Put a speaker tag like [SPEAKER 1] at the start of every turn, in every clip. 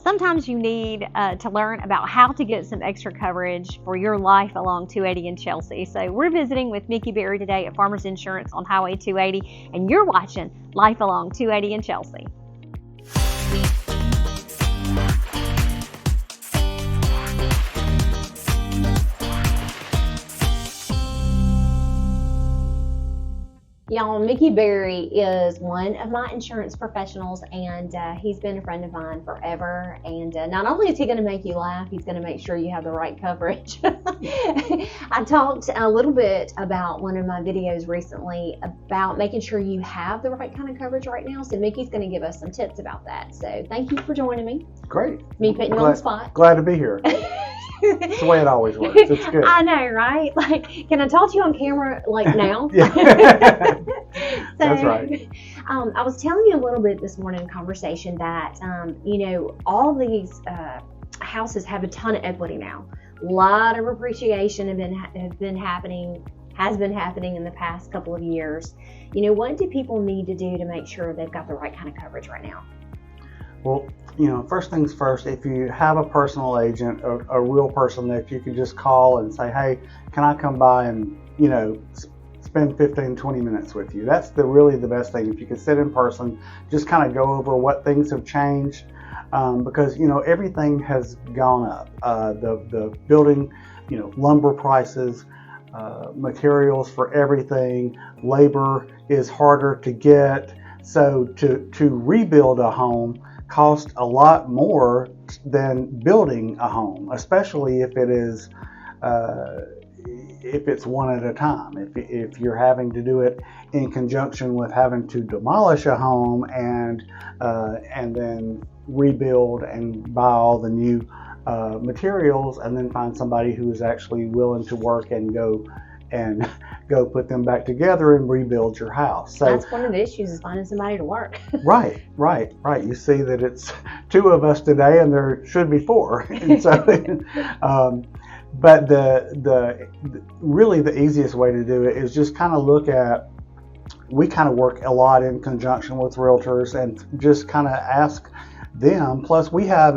[SPEAKER 1] Sometimes you need to learn about how to get some extra coverage for your life along 280 in Chelsea. So we're visiting with Mickey Berry today at Farmers Insurance on Highway 280, and you're watching Life Along 280 in Chelsea. Y'all, Mickey Berry is one of my insurance professionals, and he's been a friend of mine forever. And not only is he going to make you laugh, he's going to make sure you have the right coverage. I talked a little bit about one of my videos recently about making sure you have the right kind of coverage right now. So Mickey's going to give us some tips about that. So thank you for joining me.
[SPEAKER 2] Great.
[SPEAKER 1] Me putting you on the spot.
[SPEAKER 2] Glad to be here. It's the way it always works. It's good.
[SPEAKER 1] I know, right? Like, can I talk to you on camera like now?
[SPEAKER 2] Yeah. That's right.
[SPEAKER 1] I was telling you a little bit this morning in conversation that, all these houses have a ton of equity now. A lot of appreciation has been happening in the past couple of years. What do people need to do to make sure they've got the right kind of coverage right now?
[SPEAKER 2] Well, first things first, if you have a personal agent, a real person that you can just call and say, hey, can I come by and, spend 15, 20 minutes with you? That's really the best thing. If you can sit in person, just kind of go over what things have changed, because, everything has gone up. The building, lumber prices, materials for everything, labor is harder to get. So to rebuild a home cost a lot more than building a home, especially if it is if it's one at a time. If you're having to do it in conjunction with having to demolish a home and then rebuild and buy all the new materials and then find somebody who is actually willing to work and go put them back together and rebuild your house. So
[SPEAKER 1] that's one of the issues, is finding somebody to work. Right.
[SPEAKER 2] You see that it's two of us today, and there should be four. And so, but the really the easiest way to do it is just kind of look at. We kind of work a lot in conjunction with realtors and just kind of ask them. Plus, we have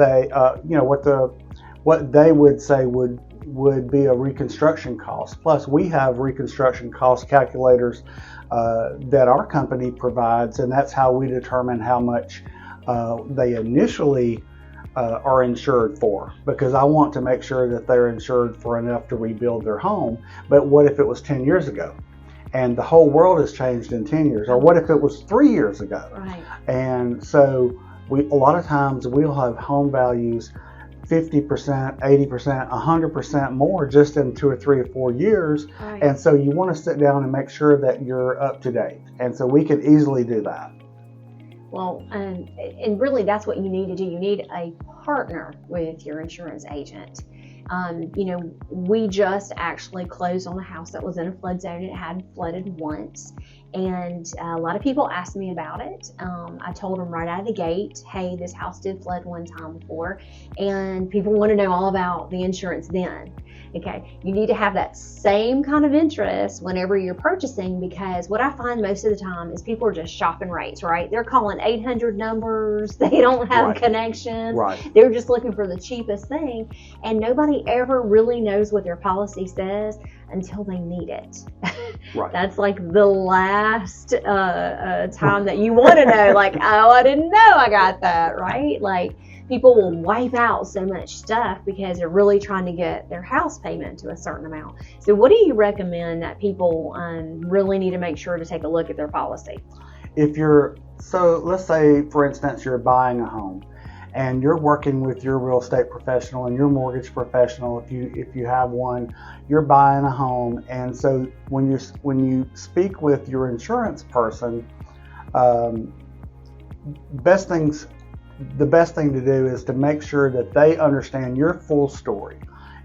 [SPEAKER 2] what they would say would be a reconstruction cost. Plus, we have reconstruction cost calculators that our company provides, and that's how we determine how much they initially are insured for, because I want to make sure that they're insured for enough to rebuild their home. But what if it was 10 years ago and the whole world has changed in 10 years? Or what if it was 3 years ago?
[SPEAKER 1] Right. And
[SPEAKER 2] so a lot of times we'll have home values 50%, 80%, 100% more just in 2 or 3 or 4 years.
[SPEAKER 1] Right.
[SPEAKER 2] And so you want to sit down and make sure that you're up to date. And so we can easily do that.
[SPEAKER 1] Well, and really that's what you need to do. You need a partner with your insurance agent. We just actually closed on a house that was in a flood zone. It had flooded once. And a lot of people asked me about it. I told them right out of the gate, hey, this house did flood one time before. And people want to know all about the insurance then. Okay, you need to have that same kind of interest whenever you're purchasing, because what I find most of the time is people are just shopping rates, right? They're calling 800 numbers. They don't have connections.
[SPEAKER 2] Right.
[SPEAKER 1] They're just looking for the cheapest thing. And nobody ever really knows what their policy says until they need it.
[SPEAKER 2] Right.
[SPEAKER 1] That's like the last time that you want to know, like, oh, I didn't know I got that, right? Like, people will wipe out so much stuff because they're really trying to get their house payment to a certain amount. So what do you recommend that people really need to make sure to take a look at their policy?
[SPEAKER 2] So let's say, for instance, you're buying a home and you're working with your real estate professional and your mortgage professional. If you have one, you're buying a home. And so when you speak with your insurance person, the best thing to do is to make sure that they understand your full story.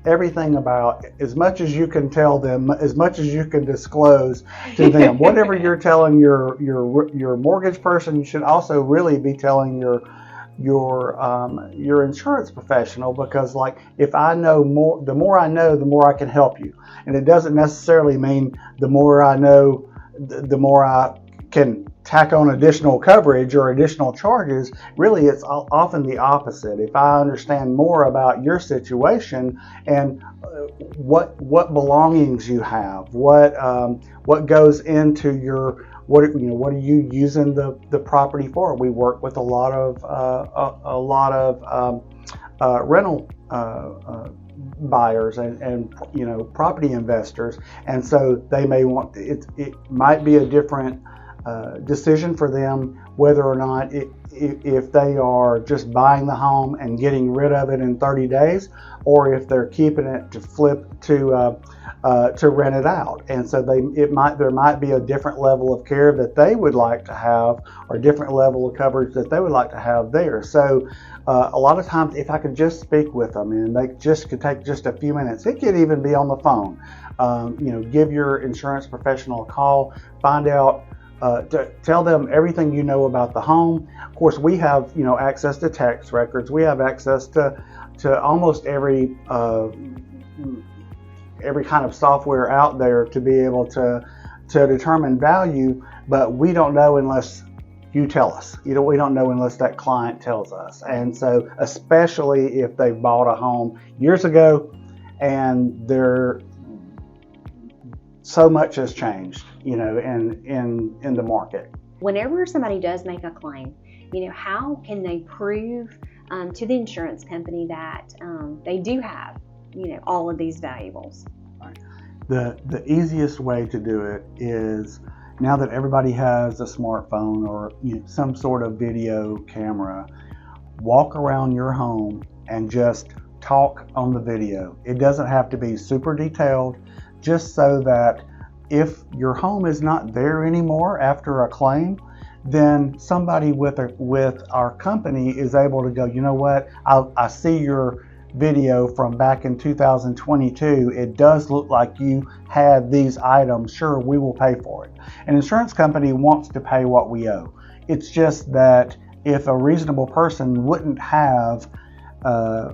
[SPEAKER 2] Everything about, as much as you can tell them, as much as you can disclose to them. Whatever you're telling your mortgage person, you should also really be telling your insurance professional, because like, if I know more, the more I know, the more I can help you. And it doesn't necessarily mean the more I know, the more I can tack on additional coverage or additional charges. Really, it's often the opposite. If I understand more about your situation and what belongings you have, what goes into your what are you using the property for? We work with a lot of rental buyers and property investors, and so they may want it might be a different decision for them whether or not if they are just buying the home and getting rid of it in 30 days, or if they're keeping it to flip to rent it out. And so there might be a different level of care that they would like to have, or a different level of coverage that they would like to have there. So a lot of times, if I could just speak with them and they just could take just a few minutes, it could even be on the phone. Give your insurance professional a call, find out. Tell them everything you know about the home. Of course, we have access to tax records. We have access to almost every kind of software out there to be able to determine value. But we don't know unless you tell us. We don't know unless that client tells us. And so, especially if they bought a home years ago and so much has changed, in the market.
[SPEAKER 1] Whenever somebody does make a claim, how can they prove to the insurance company that they do have, all of these valuables?
[SPEAKER 2] Right. The easiest way to do it is, now that everybody has a smartphone or some sort of video camera, walk around your home and just talk on the video. It doesn't have to be super detailed, just so that if your home is not there anymore after a claim, then somebody with our company is able to go, you know what, I see your video from back in 2022. It does look like you had these items. Sure, we will pay for it. An insurance company wants to pay what we owe. It's just that if a reasonable person wouldn't have a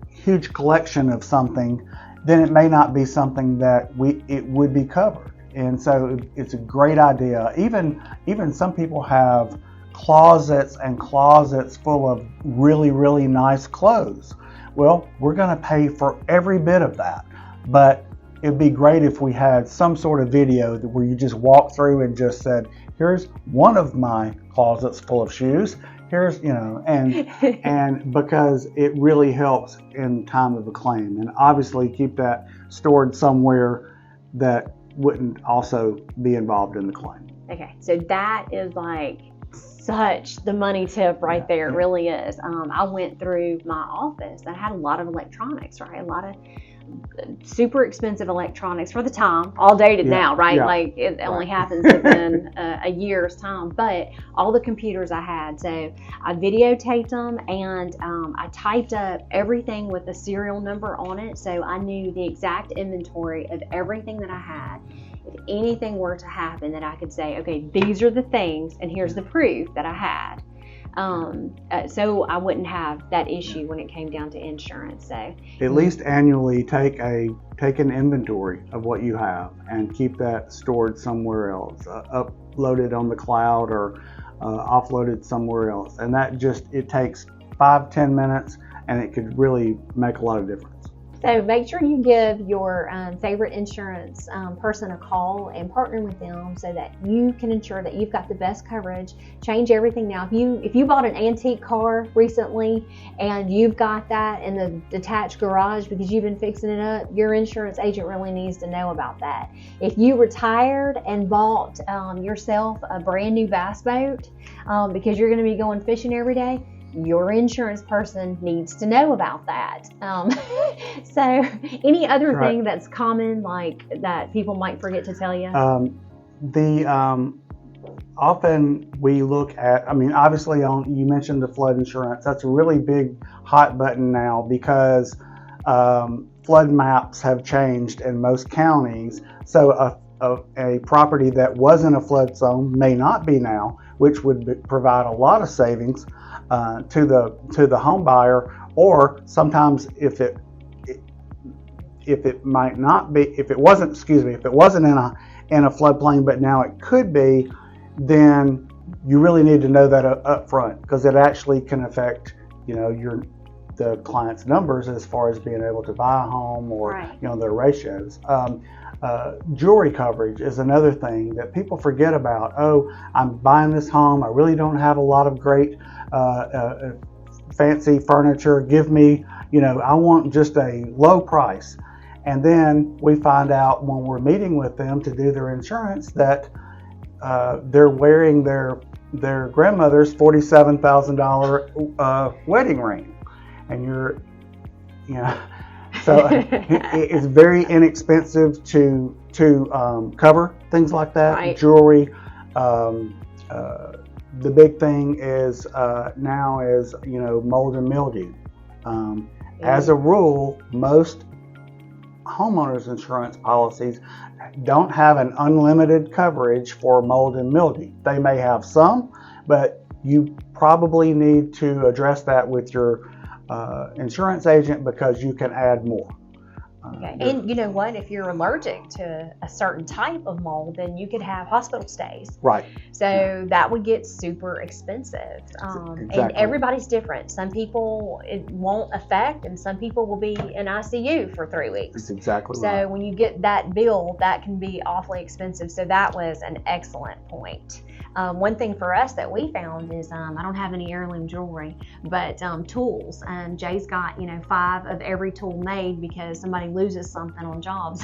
[SPEAKER 2] huge collection of something, then it may not be something that it would be covered. And so it's a great idea. Even some people have closets and closets full of really, really nice clothes. Well, we're going to pay for every bit of that. But it'd be great if we had some sort of video where you just walk through and just said, here's one of my closets full of shoes. Here's, and because it really helps in time of a claim. And obviously keep that stored somewhere that wouldn't also be involved in the claim.
[SPEAKER 1] Okay, so that is like such the money tip right there. It really is. I went through my office that had a lot of electronics, right? A lot of super expensive electronics for the time, all dated now, right? Like it only happens within a year's time, but all the computers I had, so I videotaped them and I typed up everything with a serial number on it, so I knew the exact inventory of everything that I had. If anything were to happen, that I could say, okay, these are the things and here's the proof that I had. So I wouldn't have that issue when it came down to insurance. So
[SPEAKER 2] at least annually take an inventory of what you have and keep that stored somewhere else, uploaded on the cloud or offloaded somewhere else. And that it takes 5-10 minutes, and it could really make a lot of difference.
[SPEAKER 1] So make sure you give your favorite insurance person a call and partner with them so that you can ensure that you've got the best coverage. Change everything now. If you bought an antique car recently and you've got that in the detached garage because you've been fixing it up, your insurance agent really needs to know about that. If you retired and bought yourself a brand new bass boat because you're going to be going fishing every day, your insurance person needs to know about that. So any other thing that's common, like that people might forget to tell you?
[SPEAKER 2] Often we look at, obviously you mentioned the flood insurance. That's a really big hot button now because flood maps have changed in most counties. So a property that wasn't a flood zone may not be now, which would provide a lot of savings to the home buyer. Or sometimes if it wasn't in a floodplain, but now it could be, then you really need to know that up front, because it actually can affect, the client's numbers as far as being able to buy a home, or
[SPEAKER 1] Right.
[SPEAKER 2] their ratios. Jewelry coverage is another thing that people forget about. Oh, I'm buying this home. I really don't have a lot of great fancy furniture. Give me, I want just a low price. And then we find out when we're meeting with them to do their insurance that they're wearing their grandmother's $47,000 wedding ring, and so it's very inexpensive to cover things like that.
[SPEAKER 1] Right.
[SPEAKER 2] Jewelry. The big thing is now is mold and mildew. As a rule, most homeowners insurance policies don't have an unlimited coverage for mold and mildew. They may have some, but you probably need to address that with your insurance agent, because you can add more.
[SPEAKER 1] Okay. And you know what? If you're allergic to a certain type of mold, then you could have hospital stays.
[SPEAKER 2] Right.
[SPEAKER 1] So that would get super expensive.
[SPEAKER 2] Exactly.
[SPEAKER 1] And everybody's different. Some people it won't affect, and some people will be in ICU for 3 weeks.
[SPEAKER 2] That's exactly
[SPEAKER 1] So
[SPEAKER 2] right.
[SPEAKER 1] when you get that bill, that can be awfully expensive. So that was an excellent point. One thing for us that we found is I don't have any heirloom jewelry, but tools. Jay's got 5 of every tool made because somebody loses something on jobs.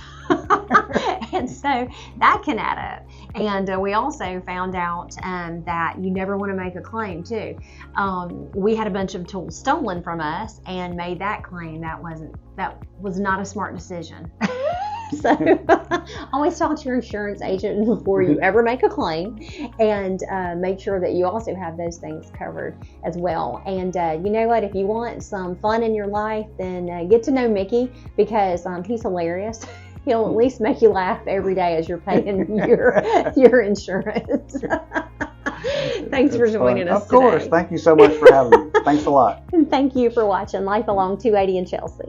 [SPEAKER 1] And so that can add up. And we also found out that you never want to make a claim too. We had a bunch of tools stolen from us and made that claim. That was not a smart decision. So always talk to your insurance agent before you ever make a claim, and make sure that you also have those things covered as well. And you know what? If you want some fun in your life, then get to know Mickey, because he's hilarious. He'll at least make you laugh every day as you're paying your insurance. Thanks for joining us
[SPEAKER 2] today. Of course. Thank you so much for having me. Thanks a lot.
[SPEAKER 1] And thank you for watching Life Along 280 in Chelsea.